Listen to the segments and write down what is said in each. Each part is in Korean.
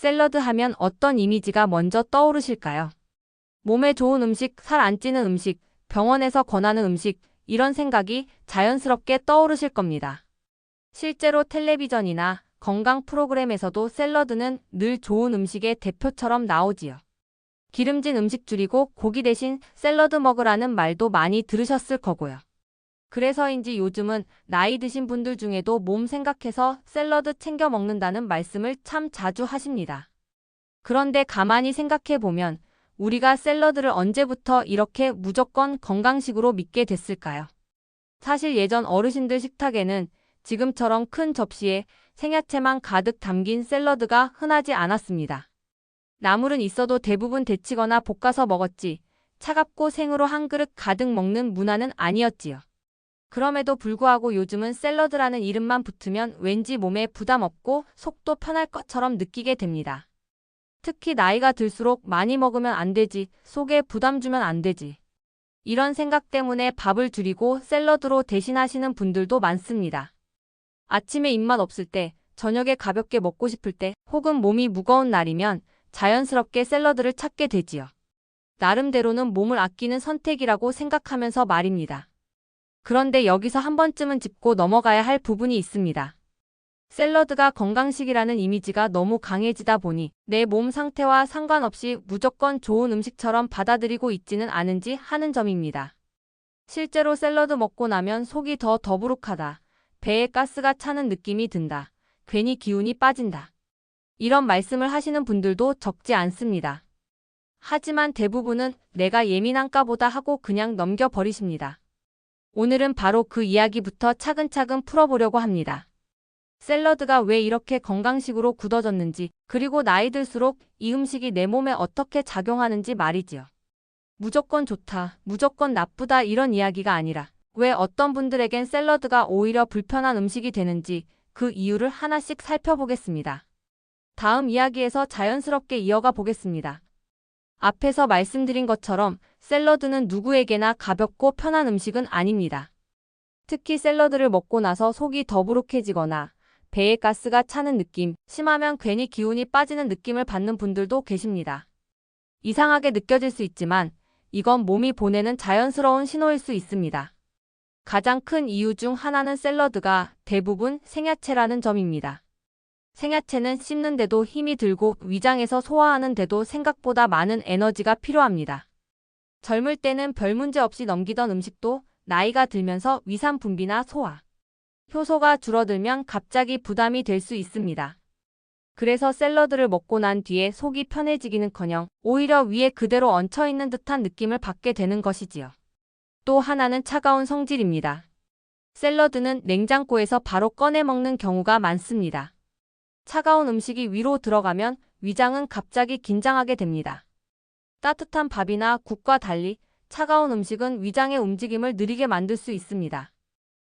샐러드 하면 어떤 이미지가 먼저 떠오르실까요? 몸에 좋은 음식, 살 안 찌는 음식, 병원에서 권하는 음식, 이런 생각이 자연스럽게 떠오르실 겁니다. 실제로 텔레비전이나 건강 프로그램에서도 샐러드는 늘 좋은 음식의 대표처럼 나오지요. 기름진 음식 줄이고 고기 대신 샐러드 먹으라는 말도 많이 들으셨을 거고요. 그래서인지 요즘은 나이 드신 분들 중에도 몸 생각해서 샐러드 챙겨 먹는다는 말씀을 참 자주 하십니다. 그런데 가만히 생각해 보면 우리가 샐러드를 언제부터 이렇게 무조건 건강식으로 믿게 됐을까요? 사실 예전 어르신들 식탁에는 지금처럼 큰 접시에 생야채만 가득 담긴 샐러드가 흔하지 않았습니다. 나물은 있어도 대부분 데치거나 볶아서 먹었지, 차갑고 생으로 한 그릇 가득 먹는 문화는 아니었지요. 그럼에도 불구하고 요즘은 샐러드라는 이름만 붙으면 왠지 몸에 부담 없고 속도 편할 것처럼 느끼게 됩니다. 특히 나이가 들수록 많이 먹으면 안 되지, 속에 부담 주면 안 되지. 이런 생각 때문에 밥을 줄이고 샐러드로 대신하시는 분들도 많습니다. 아침에 입맛 없을 때, 저녁에 가볍게 먹고 싶을 때, 혹은 몸이 무거운 날이면 자연스럽게 샐러드를 찾게 되지요. 나름대로는 몸을 아끼는 선택이라고 생각하면서 말입니다. 그런데 여기서 한 번쯤은 짚고 넘어가야 할 부분이 있습니다. 샐러드가 건강식이라는 이미지가 너무 강해지다 보니 내 몸 상태와 상관없이 무조건 좋은 음식처럼 받아들이고 있지는 않은지 하는 점입니다. 실제로 샐러드 먹고 나면 속이 더 더부룩하다. 배에 가스가 차는 느낌이 든다. 괜히 기운이 빠진다. 이런 말씀을 하시는 분들도 적지 않습니다. 하지만 대부분은 내가 예민한가 보다 하고 그냥 넘겨버리십니다. 오늘은 바로 그 이야기부터 차근차근 풀어보려고 합니다. 샐러드가 왜 이렇게 건강식으로 굳어졌는지, 그리고 나이 들수록 이 음식이 내 몸에 어떻게 작용하는지 말이지요. 무조건 좋다, 무조건 나쁘다 이런 이야기가 아니라 왜 어떤 분들에겐 샐러드가 오히려 불편한 음식이 되는지 그 이유를 하나씩 살펴보겠습니다. 다음 이야기에서 자연스럽게 이어가 보겠습니다. 앞에서 말씀드린 것처럼 샐러드는 누구에게나 가볍고 편한 음식은 아닙니다. 특히 샐러드를 먹고 나서 속이 더부룩해지거나 배에 가스가 차는 느낌, 심하면 괜히 기운이 빠지는 느낌을 받는 분들도 계십니다. 이상하게 느껴질 수 있지만 이건 몸이 보내는 자연스러운 신호일 수 있습니다. 가장 큰 이유 중 하나는 샐러드가 대부분 생야채라는 점입니다. 생야채는 씹는데도 힘이 들고 위장에서 소화하는데도 생각보다 많은 에너지가 필요합니다. 젊을 때는 별 문제 없이 넘기던 음식도 나이가 들면서 위산 분비나 소화, 효소가 줄어들면 갑자기 부담이 될 수 있습니다. 그래서 샐러드를 먹고 난 뒤에 속이 편해지기는커녕 오히려 위에 그대로 얹혀있는 듯한 느낌을 받게 되는 것이지요. 또 하나는 차가운 성질입니다. 샐러드는 냉장고에서 바로 꺼내 먹는 경우가 많습니다. 차가운 음식이 위로 들어가면 위장은 갑자기 긴장하게 됩니다. 따뜻한 밥이나 국과 달리 차가운 음식은 위장의 움직임을 느리게 만들 수 있습니다.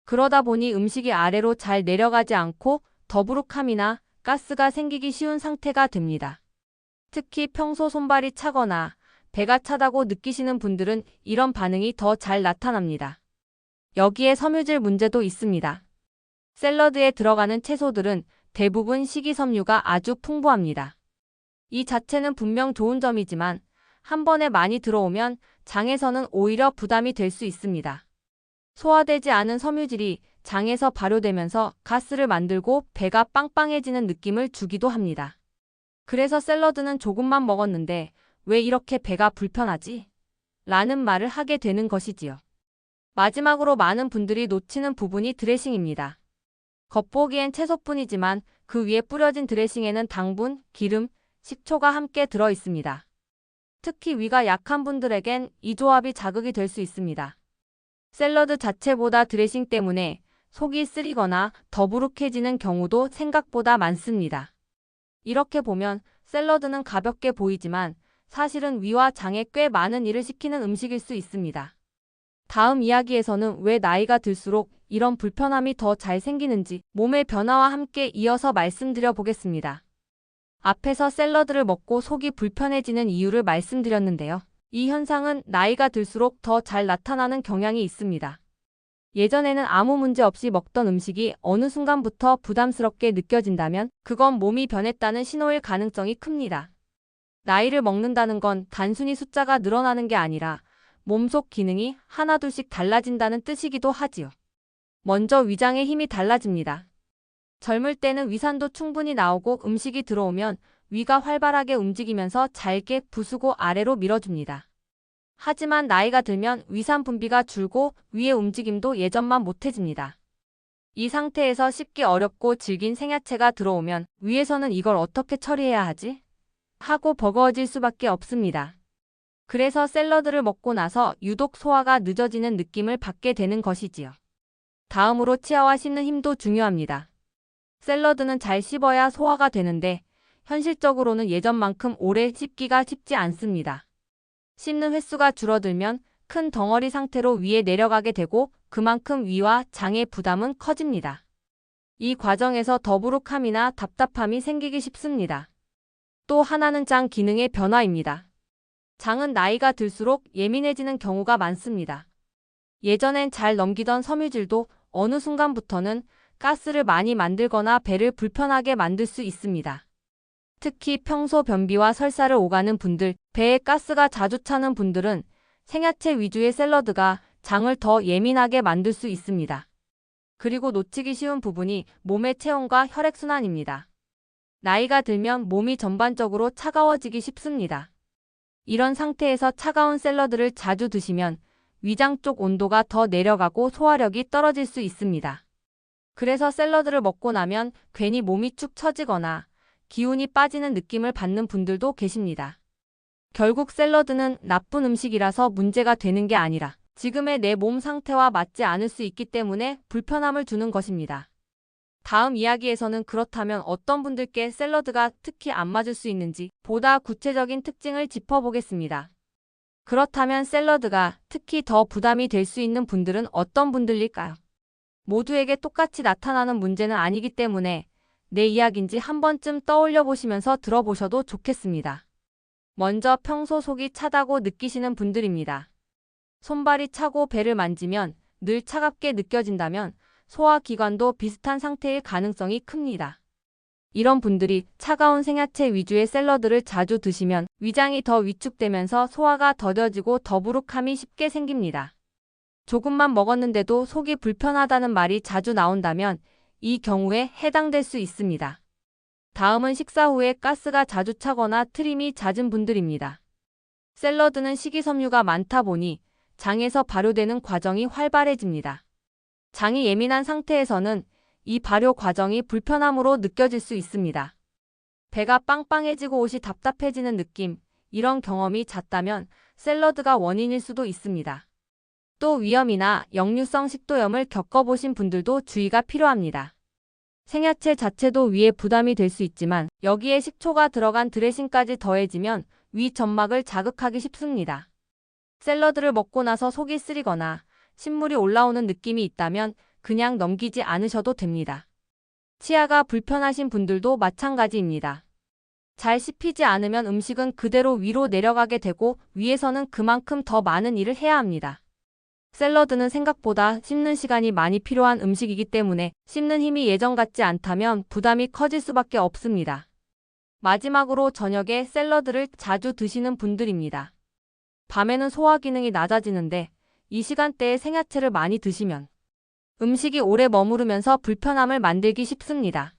그러다 보니 음식이 아래로 잘 내려가지 않고 더부룩함이나 가스가 생기기 쉬운 상태가 됩니다. 특히 평소 손발이 차거나 배가 차다고 느끼시는 분들은 이런 반응이 더 잘 나타납니다. 여기에 섬유질 문제도 있습니다. 샐러드에 들어가는 채소들은 대부분 식이섬유가 아주 풍부합니다. 이 자체는 분명 좋은 점이지만 한 번에 많이 들어오면 장에서는 오히려 부담이 될 수 있습니다. 소화되지 않은 섬유질이 장에서 발효되면서 가스를 만들고 배가 빵빵해지는 느낌을 주기도 합니다. 그래서 샐러드는 조금만 먹었는데 왜 이렇게 배가 불편하지? 라는 말을 하게 되는 것이지요. 마지막으로 많은 분들이 놓치는 부분이 드레싱입니다. 겉보기엔 채소뿐이지만 그 위에 뿌려진 드레싱에는 당분, 기름, 식초가 함께 들어 있습니다. 특히 위가 약한 분들에겐 이 조합이 자극이 될 수 있습니다. 샐러드 자체보다 드레싱 때문에 속이 쓰리거나 더부룩해지는 경우도 생각보다 많습니다. 이렇게 보면 샐러드는 가볍게 보이지만 사실은 위와 장에 꽤 많은 일을 시키는 음식일 수 있습니다. 다음 이야기에서는 왜 나이가 들수록 이런 불편함이 더 잘 생기는지 몸의 변화와 함께 이어서 말씀드려 보겠습니다. 앞에서 샐러드를 먹고 속이 불편해지는 이유를 말씀드렸는데요. 이 현상은 나이가 들수록 더 잘 나타나는 경향이 있습니다. 예전에는 아무 문제 없이 먹던 음식이 어느 순간부터 부담스럽게 느껴진다면 그건 몸이 변했다는 신호일 가능성이 큽니다. 나이를 먹는다는 건 단순히 숫자가 늘어나는 게 아니라 몸속 기능이 하나둘씩 달라진다는 뜻이기도 하지요. 먼저 위장의 힘이 달라집니다. 젊을 때는 위산도 충분히 나오고 음식이 들어오면 위가 활발하게 움직이면서 잘게 부수고 아래로 밀어줍니다. 하지만 나이가 들면 위산 분비가 줄고 위의 움직임도 예전만 못해집니다. 이 상태에서 씹기 어렵고 질긴 생야채가 들어오면 위에서는 이걸 어떻게 처리해야 하지? 하고 버거워질 수밖에 없습니다. 그래서 샐러드를 먹고 나서 유독 소화가 늦어지는 느낌을 받게 되는 것이지요. 다음으로 치아와 씹는 힘도 중요합니다. 샐러드는 잘 씹어야 소화가 되는데 현실적으로는 예전만큼 오래 씹기가 쉽지 않습니다. 씹는 횟수가 줄어들면 큰 덩어리 상태로 위에 내려가게 되고 그만큼 위와 장의 부담은 커집니다. 이 과정에서 더부룩함이나 답답함이 생기기 쉽습니다. 또 하나는 장 기능의 변화입니다. 장은 나이가 들수록 예민해지는 경우가 많습니다. 예전엔 잘 넘기던 섬유질도 어느 순간부터는 가스를 많이 만들거나 배를 불편하게 만들 수 있습니다. 특히 평소 변비와 설사를 오가는 분들, 배에 가스가 자주 차는 분들은 생야채 위주의 샐러드가 장을 더 예민하게 만들 수 있습니다. 그리고 놓치기 쉬운 부분이 몸의 체온과 혈액순환입니다. 나이가 들면 몸이 전반적으로 차가워지기 쉽습니다. 이런 상태에서 차가운 샐러드를 자주 드시면 위장 쪽 온도가 더 내려가고 소화력이 떨어질 수 있습니다. 그래서 샐러드를 먹고 나면 괜히 몸이 축 처지거나 기운이 빠지는 느낌을 받는 분들도 계십니다. 결국 샐러드는 나쁜 음식이라서 문제가 되는 게 아니라 지금의 내 몸 상태와 맞지 않을 수 있기 때문에 불편함을 주는 것입니다. 다음 이야기에서는 그렇다면 어떤 분들께 샐러드가 특히 안 맞을 수 있는지 보다 구체적인 특징을 짚어보겠습니다. 그렇다면 샐러드가 특히 더 부담이 될 수 있는 분들은 어떤 분들일까요? 모두에게 똑같이 나타나는 문제는 아니기 때문에 내 이야기인지 한 번쯤 떠올려 보시면서 들어보셔도 좋겠습니다. 먼저 평소 속이 차다고 느끼시는 분들입니다. 손발이 차고 배를 만지면 늘 차갑게 느껴진다면 소화기관도 비슷한 상태일 가능성이 큽니다. 이런 분들이 차가운 생야채 위주의 샐러드를 자주 드시면 위장이 더 위축되면서 소화가 더뎌지고 더부룩함이 쉽게 생깁니다. 조금만 먹었는데도 속이 불편하다는 말이 자주 나온다면 이 경우에 해당될 수 있습니다. 다음은 식사 후에 가스가 자주 차거나 트림이 잦은 분들입니다. 샐러드는 식이섬유가 많다 보니 장에서 발효되는 과정이 활발해집니다. 장이 예민한 상태에서는 이 발효 과정이 불편함으로 느껴질 수 있습니다. 배가 빵빵해지고 옷이 답답해지는 느낌, 이런 경험이 잦다면 샐러드가 원인일 수도 있습니다. 또 위염이나 역류성 식도염을 겪어보신 분들도 주의가 필요합니다. 생야채 자체도 위에 부담이 될 수 있지만 여기에 식초가 들어간 드레싱까지 더해지면 위 점막을 자극하기 쉽습니다. 샐러드를 먹고 나서 속이 쓰리거나 신물이 올라오는 느낌이 있다면 그냥 넘기지 않으셔도 됩니다. 치아가 불편하신 분들도 마찬가지입니다. 잘 씹히지 않으면 음식은 그대로 위로 내려가게 되고 위에서는 그만큼 더 많은 일을 해야 합니다. 샐러드는 생각보다 씹는 시간이 많이 필요한 음식이기 때문에 씹는 힘이 예전 같지 않다면 부담이 커질 수밖에 없습니다. 마지막으로 저녁에 샐러드를 자주 드시는 분들입니다. 밤에는 소화 기능이 낮아지는데 이 시간대에 생야채를 많이 드시면 음식이 오래 머무르면서 불편함을 만들기 쉽습니다.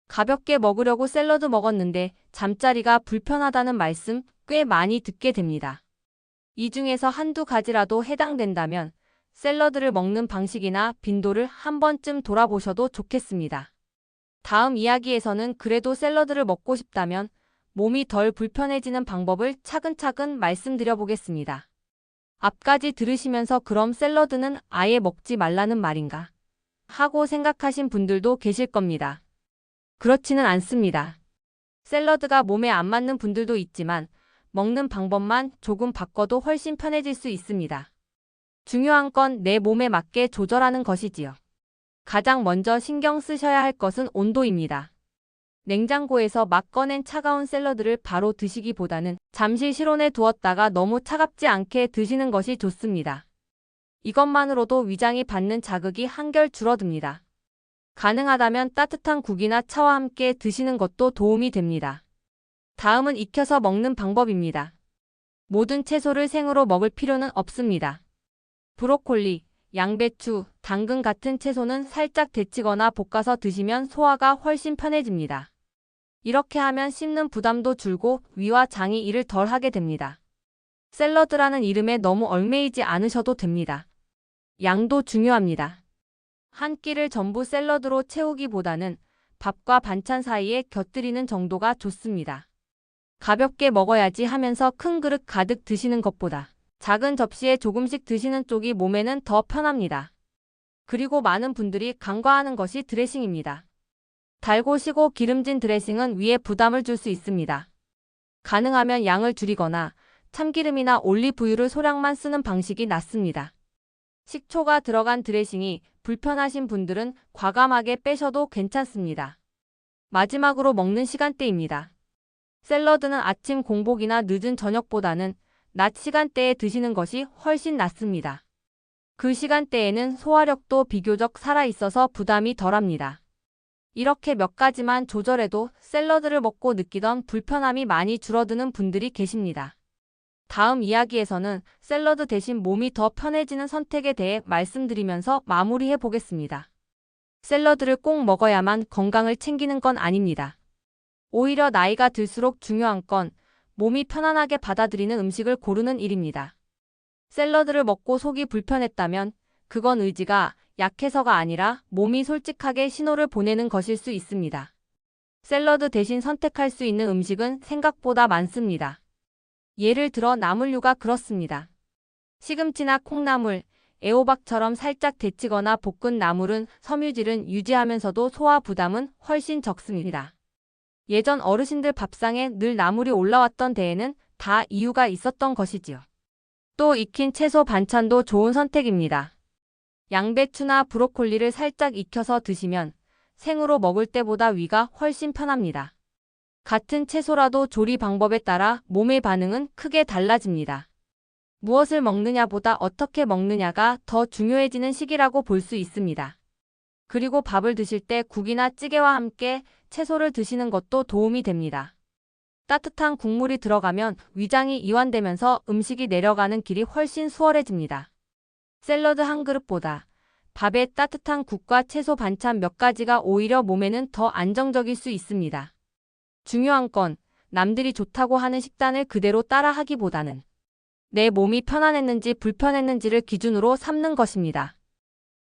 가볍게 먹으려고 샐러드 먹었는데 잠자리가 불편하다는 말씀 꽤 많이 듣게 됩니다. 이 중에서 한두 가지라도 해당된다면 샐러드를 먹는 방식이나 빈도를 한 번쯤 돌아보셔도 좋겠습니다. 다음 이야기에서는 그래도 샐러드를 먹고 싶다면 몸이 덜 불편해지는 방법을 차근차근 말씀드려 보겠습니다. 앞까지 들으시면서 그럼 샐러드는 아예 먹지 말라는 말인가? 하고 생각하신 분들도 계실 겁니다. 그렇지는 않습니다. 샐러드가 몸에 안 맞는 분들도 있지만 먹는 방법만 조금 바꿔도 훨씬 편해질 수 있습니다. 중요한 건 내 몸에 맞게 조절하는 것이지요. 가장 먼저 신경 쓰셔야 할 것은 온도입니다. 냉장고에서 막 꺼낸 차가운 샐러드를 바로 드시기보다는 잠시 실온에 두었다가 너무 차갑지 않게 드시는 것이 좋습니다. 이것만으로도 위장이 받는 자극이 한결 줄어듭니다. 가능하다면 따뜻한 국이나 차와 함께 드시는 것도 도움이 됩니다. 다음은 익혀서 먹는 방법입니다. 모든 채소를 생으로 먹을 필요는 없습니다. 브로콜리, 양배추, 당근 같은 채소는 살짝 데치거나 볶아서 드시면 소화가 훨씬 편해집니다. 이렇게 하면 씹는 부담도 줄고 위와 장이 일을 덜 하게 됩니다. 샐러드라는 이름에 너무 얽매이지 않으셔도 됩니다. 양도 중요합니다. 한 끼를 전부 샐러드로 채우기보다는 밥과 반찬 사이에 곁들이는 정도가 좋습니다. 가볍게 먹어야지 하면서 큰 그릇 가득 드시는 것보다 작은 접시에 조금씩 드시는 쪽이 몸에는 더 편합니다. 그리고 많은 분들이 간과하는 것이 드레싱입니다. 달고 시고 기름진 드레싱은 위에 부담을 줄 수 있습니다. 가능하면 양을 줄이거나 참기름이나 올리브유를 소량만 쓰는 방식이 낫습니다. 식초가 들어간 드레싱이 불편하신 분들은 과감하게 빼셔도 괜찮습니다. 마지막으로 먹는 시간대입니다. 샐러드는 아침 공복이나 늦은 저녁보다는 낮 시간대에 드시는 것이 훨씬 낫습니다. 그 시간대에는 소화력도 비교적 살아있어서 부담이 덜합니다. 이렇게 몇 가지만 조절해도 샐러드를 먹고 느끼던 불편함이 많이 줄어드는 분들이 계십니다. 다음 이야기에서는 샐러드 대신 몸이 더 편해지는 선택에 대해 말씀드리면서 마무리해 보겠습니다. 샐러드를 꼭 먹어야만 건강을 챙기는 건 아닙니다. 오히려 나이가 들수록 중요한 건 몸이 편안하게 받아들이는 음식을 고르는 일입니다. 샐러드를 먹고 속이 불편했다면 그건 의지가 약해서가 아니라 몸이 솔직하게 신호를 보내는 것일 수 있습니다. 샐러드 대신 선택할 수 있는 음식은 생각보다 많습니다. 예를 들어 나물류가 그렇습니다. 시금치나 콩나물, 애호박처럼 살짝 데치거나 볶은 나물은 섬유질은 유지하면서도 소화 부담은 훨씬 적습니다. 예전 어르신들 밥상에 늘 나물이 올라왔던 데에는 다 이유가 있었던 것이지요. 또 익힌 채소 반찬도 좋은 선택입니다. 양배추나 브로콜리를 살짝 익혀서 드시면 생으로 먹을 때보다 위가 훨씬 편합니다. 같은 채소라도 조리 방법에 따라 몸의 반응은 크게 달라집니다. 무엇을 먹느냐보다 어떻게 먹느냐가 더 중요해지는 시기라고 볼 수 있습니다. 그리고 밥을 드실 때 국이나 찌개와 함께 채소를 드시는 것도 도움이 됩니다. 따뜻한 국물이 들어가면 위장이 이완되면서 음식이 내려가는 길이 훨씬 수월해집니다. 샐러드 한 그릇보다 밥에 따뜻한 국과 채소 반찬 몇 가지가 오히려 몸에는 더 안정적일 수 있습니다. 중요한 건 남들이 좋다고 하는 식단을 그대로 따라하기보다는 내 몸이 편안했는지 불편했는지를 기준으로 삼는 것입니다.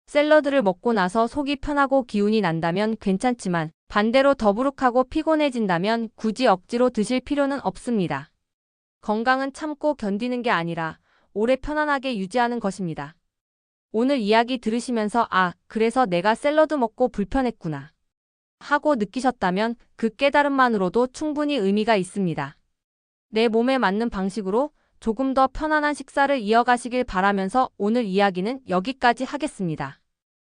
샐러드를 먹고 나서 속이 편하고 기운이 난다면 괜찮지만 반대로 더부룩하고 피곤해진다면 굳이 억지로 드실 필요는 없습니다. 건강은 참고 견디는 게 아니라 오래 편안하게 유지하는 것입니다. 오늘 이야기 들으시면서 그래서 내가 샐러드 먹고 불편했구나 하고 느끼셨다면 그 깨달음만으로도 충분히 의미가 있습니다. 내 몸에 맞는 방식으로 조금 더 편안한 식사를 이어가시길 바라면서 오늘 이야기는 여기까지 하겠습니다.